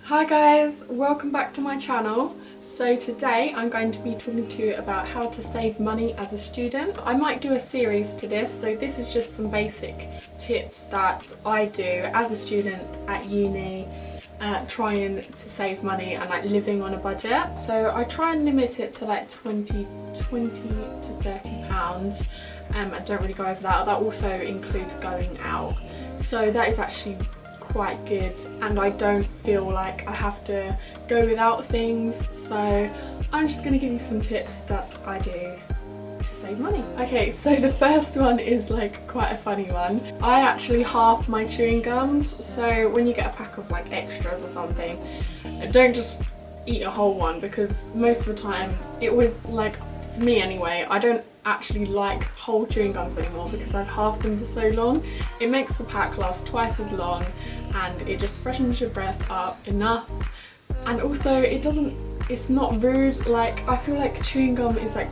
Hi guys, welcome back to my channel. So today I'm going to be talking to you about how to save money as a student. I might do a series to this, so this is just some basic tips that I do as a student at uni, trying to save money and like living on a budget. So I try and limit it to like 20 to 30 pounds. I don't really go over that. That also includes going out. So that is actually quite good, and I don't feel like I have to go without things, so I'm just going to give you some tips that I do to save money. Okay, so the first one is like quite a funny one. I actually half my chewing gums, so when you get a pack of like extras or something, don't just eat a whole one, because most of the time it was like, for me anyway, I don't actually like whole chewing gums anymore because I've halved them for so long. It makes the pack last twice as long and it just freshens your breath up enough, and also it's not rude. Like, I feel like chewing gum is like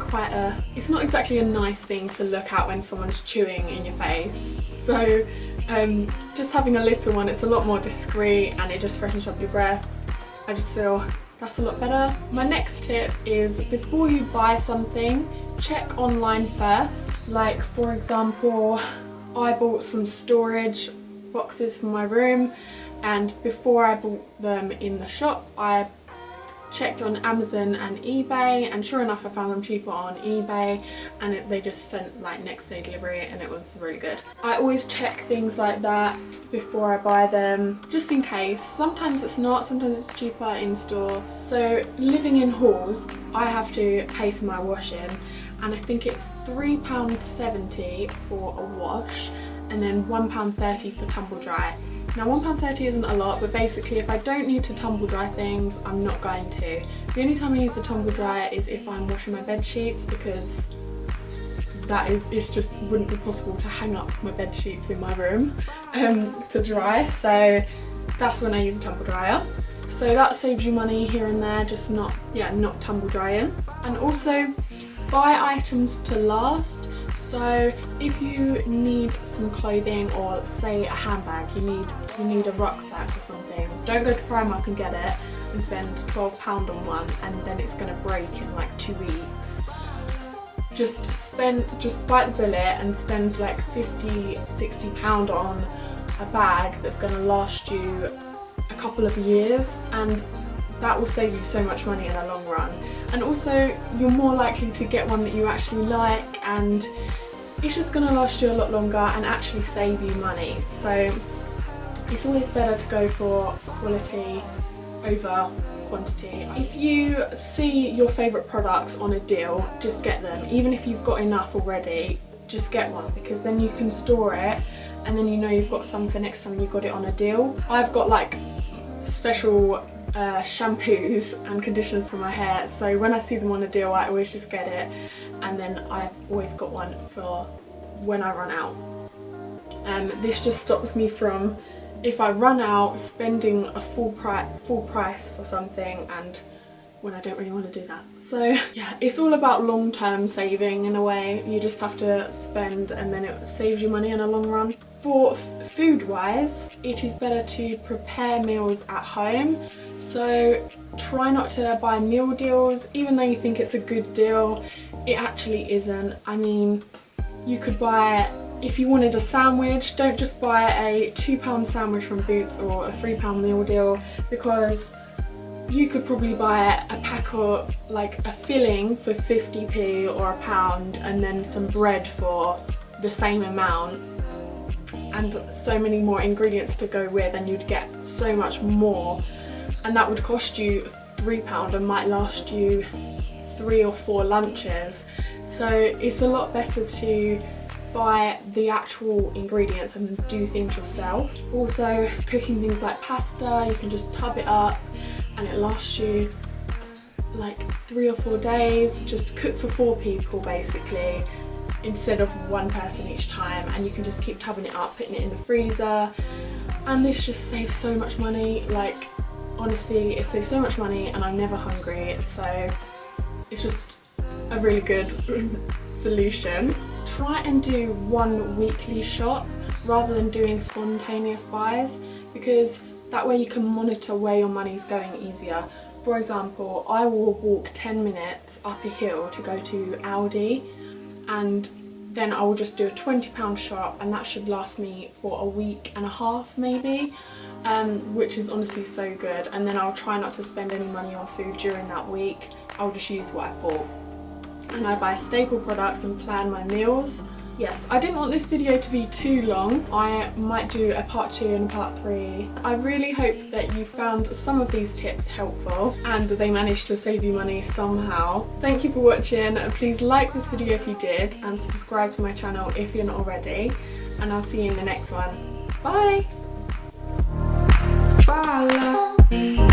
it's not exactly a nice thing to look at when someone's chewing in your face, so just having a little one, it's a lot more discreet and it just freshens up your breath. I just feel that's a lot better. My next tip is, before you buy something, check online first. Like, for example, I bought some storage boxes for my room, and before I bought them in the shop, I checked on Amazon and eBay, and sure enough I found them cheaper on eBay, and they just sent like next day delivery, and it was really good. I always check things like that before I buy them, just in case. Sometimes it's not, sometimes it's cheaper in store. So living in halls, I have to pay for my washing, and I think it's £3.70 for a wash, and then £1.30 for tumble dry. Now £1.30 isn't a lot, but basically if I don't need to tumble dry things, I'm not going to. The only time I use a tumble dryer is if I'm washing my bed sheets, because it's just wouldn't be possible to hang up my bed sheets in my room to dry, so that's when I use a tumble dryer. So that saves you money here and there, just not tumble drying. And also, buy items to last. So if you need some clothing, or say a handbag, you need a rucksack or something, don't go to Primark and get it and spend £12 on one and then it's going to break in like 2 weeks. Just bite the bullet and spend like £50–60 on a bag that's going to last you a couple of years, and that will save you so much money in the long run. And also, you're more likely to get one that you actually like, and it's just going to last you a lot longer and actually save you money. So it's always better to go for quality over quantity. If you see your favourite products on a deal, just get them. Even if you've got enough already, just get one, because then you can store it and then you know you've got some for next time you got it on a deal. I've got like special shampoos and conditioners for my hair, so when I see them on a deal I always just get it, and then I've always got one for when I run out. This just stops me from, if I run out, spending a full price for something, and when I don't really want to do that. So yeah, it's all about long-term saving in a way. You just have to spend and then it saves you money in the long run. For food-wise, it is better to prepare meals at home. So try not to buy meal deals. Even though you think it's a good deal, it actually isn't. I mean, you could buy, if you wanted a sandwich, don't just buy a £2 sandwich from Boots or a £3 meal deal, because you could probably buy a pack of like a filling for 50p or £1, and then some bread for the same amount, and so many more ingredients to go with, and you'd get so much more, and that would cost you £3 and might last you 3 or 4 lunches. So it's a lot better to buy the actual ingredients and do things yourself. Also, cooking things like pasta, you can just tub it up and it lasts you like 3 or 4 days. Just cook for 4 people basically, instead of 1 person each time, and you can just keep tubbing it up, putting it in the freezer, and this just saves so much money. Like, honestly, it saves so much money and I'm never hungry, so it's just a really good solution. Try and do one weekly shop rather than doing spontaneous buys, because That way you can monitor where your money is going easier. For example, I will walk 10 minutes up a hill to go to Aldi, and then I will just do a £20 shop, and that should last me for a week and a half maybe, which is honestly so good. And then I'll try not to spend any money on food during that week. I'll just use what I bought. And I buy staple products and plan my meals. Yes, I didn't want this video to be too long. I might do a part 2 and a part 3. I really hope that you found some of these tips helpful and they managed to save you money somehow. Thank you for watching. Please like this video if you did, and subscribe to my channel if you're not already. And I'll see you in the next one. Bye! Bye!